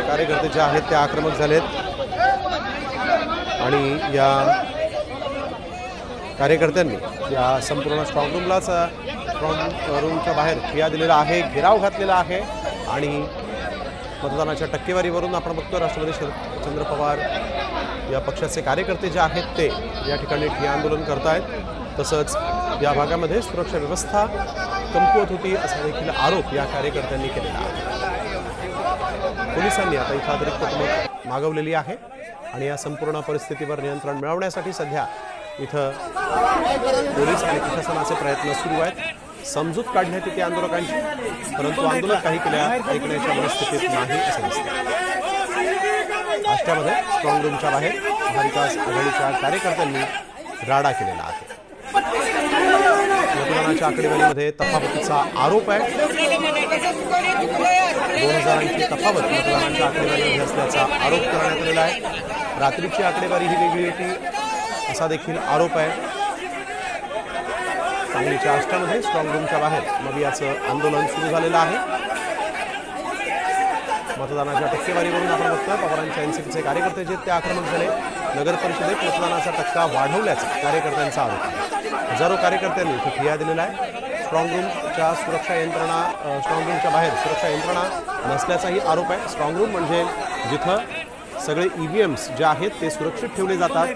कार्यकर्ते जे आहेत ते आक्रमक झालेत आणि या कार्यकर्त्यांनी या संपूर्ण स्ट्रॉंग रूमच्या बाहेर ठिय्या दिलेला आहे, घेराव घातलेला आहे आणि मतदानाच्या टक्केवारीवरून आपण बघतो राष्ट्रवादी शरदचंद्र पवार या पक्षाचे कार्यकर्ते जे आहेत ते या ठिकाणी ठिय्या आंदोलन करतायत। तसंच या भागामध्ये सुरक्षा व्यवस्था कमकुवत होती असा देखील आरोप या कार्यकर्त्यांनी केलेला आहे। पोलिसांनी आता इथं अतिरिक्त कुमक मागवलेली आहे आणि या संपूर्ण परिस्थितीवर नियंत्रण मिळवण्यासाठी सध्या इथं पोलीस आणि प्रशासनाचे प्रयत्न सुरू आहेत। समजूत काढण्यात येते आंदोलकांची, परंतु आंदोलक काही ऐकण्याच्या मनस्थितीत नाही असं दिसतं। आष्ट्यामध्ये स्ट्रॉंग रूमच्या बाहेर महाविकास आघाडीच्या कार्यकर्त्यांनी राडा केलेला आहे। मतदानाच्या आकडेवारीमध्ये तफावतीचा आरोप आहे। 2000ची तफावत मतदानाच्या आकडेवारीमध्ये असल्याचा आरोप करण्यात आलेला आहे। रात्रीची आकडेवारी ही वेगळी होती असा देखील आरोप आहे। सांगलीच्या आष्ट्यामध्ये स्ट्रॉंग रूमच्या बाहेर मग याचं आंदोलन सुरू झालेलं आहे। मतदानाच्या टक्केवारीवरून आपण बघतोय पवारांच्या एनसीपीचे कार्यकर्ते जे ते आक्रमक झाले। नगर परिषदेत मतदानाचा टक्का वाढवल्याचा कार्यकर्त्यांचा आरोप आहे। हजारो कार्यकर्त्यांनी इथे ठिय्या दिलेला आहे। स्ट्रॉंग रूमच्या सुरक्षा यंत्रणा स्ट्रॉंग रूमच्या बाहेर सुरक्षा यंत्रणा नसल्याचाही आरोप आहे। स्ट्रॉंग रूम म्हणजे जिथं सगळे EVMs जे आहेत ते सुरक्षित ठेवले जातात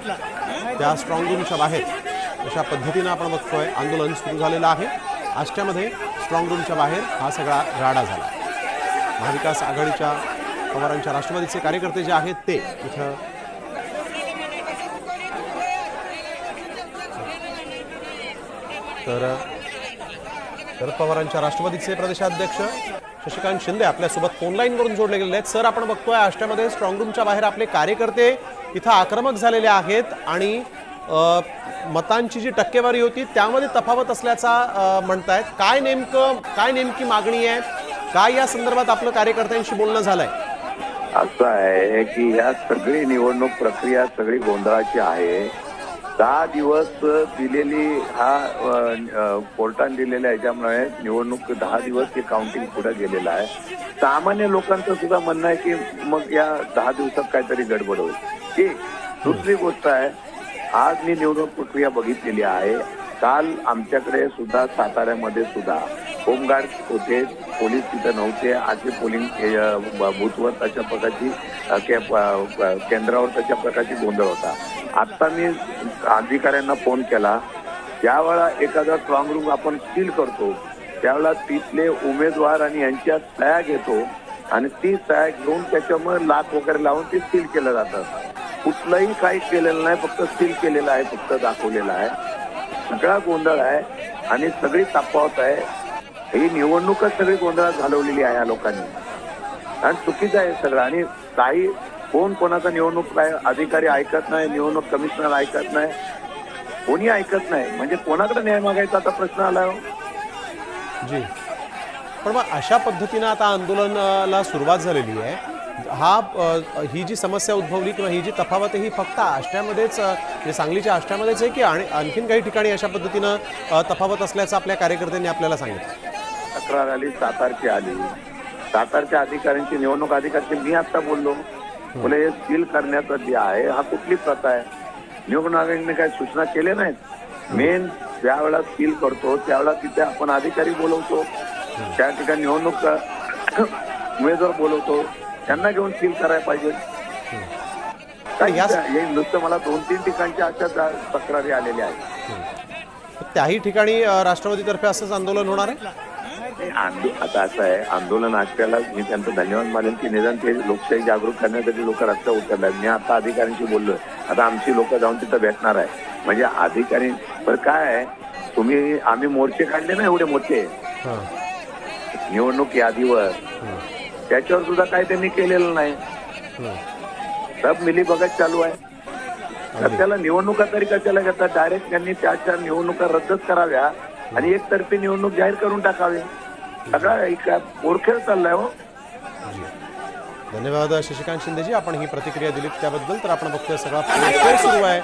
त्या स्ट्रॉंग रूमच्या बाहेर अशा पद्धतीनं आपण बघतोय आंदोलन सुरू झालेलं आहे। आष्ट्यामध्ये स्ट्रॉंग रूमच्या बाहेर हा सगळा राडा झाला। महाविकास आघाडीच्या पवारांच्या राष्ट्रवादीचे कार्यकर्ते जे आहेत ते इथं तर शरद पवारांच्या राष्ट्रवादीचे प्रदेशाध्यक्ष शशिकांत शिंदे आपल्यासोबत फोनलाईनवरून जोडले गेलेले आहेत। सर, आपण बघतोय आष्ट्यामध्ये स्ट्रॉंग रूमच्या बाहेर आपले कार्यकर्ते इथं आक्रमक झालेले आहेत आणि मतांची जी टक्केवारी होती त्यामध्ये तफावत असल्याचा म्हणतायत। काय नेमकी मागणी आहे, काय या संदर्भात आपलं कार्यकर्त्यांशी बोलणं झालंय? असं आहे की या सगळी निवडणूक प्रक्रिया सगळी गोंधळाची आहे। 10 दिवस दिलेली कोर्टाने दिलेल्या याच्यामुळे निवडणूक 10 दिवस हे काउंटिंग पुढे गेलेलं आहे। सामान्य लोकांचं सुद्धा म्हणणं आहे की मग या 10 दिवसात काहीतरी गडबड होईल। की दुसरी गोष्ट आहे, आज मी निवडणूक प्रक्रिया बघितलेली आहे। काल आमच्याकडे सुद्धा साताऱ्यामध्ये सुद्धा होमगार्ड होते, पोलीस तिथं नव्हते। आजचे पोलिंग बूथवर तशा प्रकारची केंद्रावर तशा प्रकारची गोंधळ होता। आता मी अधिकाऱ्यांना फोन केला, ज्यावेळा एखादा स्ट्रॉंग रूम आपण सील करतो त्यावेळेला तिथले उमेदवार आणि यांच्या सह्या घेतो आणि ती सह्या घेऊन त्याच्यामुळे लाच वगैरे लावून ते सील केलं जातं। कुठलंही काही केलेलं नाही, फक्त सील केलेलं आहे, फक्त दाखवलेलं आहे। सगळा गोंधळ आहे आणि सगळी तफावत आहे। ही निवडणूकच सगळी गोंधळात घालवलेली आहे या लोकांनी आणि चुकीचं आहे सगळं। आणि काही कोणाचा निवडणूक अधिकारी ऐकत नाही, निवडणूक कमिशनर ऐकत नाही, कोणी ऐकत नाही। म्हणजे कोणाकडे न्याय मागायचा आता प्रश्न आला जी। पण मग अशा पद्धतीनं आता आंदोलनाला सुरुवात झालेली आहे। ही जी समस्या उद्भवली किंवा ही जी तफावत ही फक्त आष्ट्यामध्येच म्हणजे सांगलीच्या आष्ट्यामध्येच आहे की आणखीन काही ठिकाणी अशा पद्धतीनं तफावत असल्याचं आपल्या कार्यकर्त्यांनी आपल्याला सांगितलं? तक्रार आली, सातारची आली, सातारच्या अधिकाऱ्यांची निवडणूक अधिकाऱ्यांची मी आता बोललो बोले हे सील करण्याचा जे आहे हा कुठली प्रथा आहे. निवडणूक आयोगाने काही सूचना केल्या नाहीत. मेन ज्यावेळेला सील करतो त्यावेळेला तिथे आपण अधिकारी बोलवतो, त्या ठिकाणी निवडणूक उमेदवार बोलवतो, त्यांना घेऊन सील करायला पाहिजे. हे नुसतं मला 2-3 ठिकाणच्या अशा तक्रारी आलेल्या आहेत. त्याही ठिकाणी राष्ट्रवादीतर्फे असंच आंदोलन होणार आहे. आता असं आहे, आंदोलन आजच्याला मी त्यांचं धन्यवाद मानेन की निदान ते लोकशाही जागृत करण्यासाठी लोक रस्त्यावर उतरले आहेत. मी आता अधिकाऱ्यांशी बोललोय, आता आमची लोक जाऊन तिथं भेटणार आहे. म्हणजे अधिकारी पण काय आहे, आम्ही मोर्चे काढले ना एवढे मोठे निवडणूक यादीवर, त्याच्यावर सुद्धा काही त्यांनी केलेलं नाही. सब मिली बघत चालू आहे. तर त्याला निवडणुका तरी कशाला घेतात. डायरेक्ट त्यांनी त्याच्या निवडणुका रद्दच कराव्या आणि एकतर्फी निवडणूक जाहीर करून टाकावी. सगळा पोरखेळ चाललाय हो. धन्यवाद शशिकांत शिंदेजी, आपण ही प्रतिक्रिया दिलीत त्याबद्दल. तर आपण बघतोय सगळा पोरखेळ सुरू आहे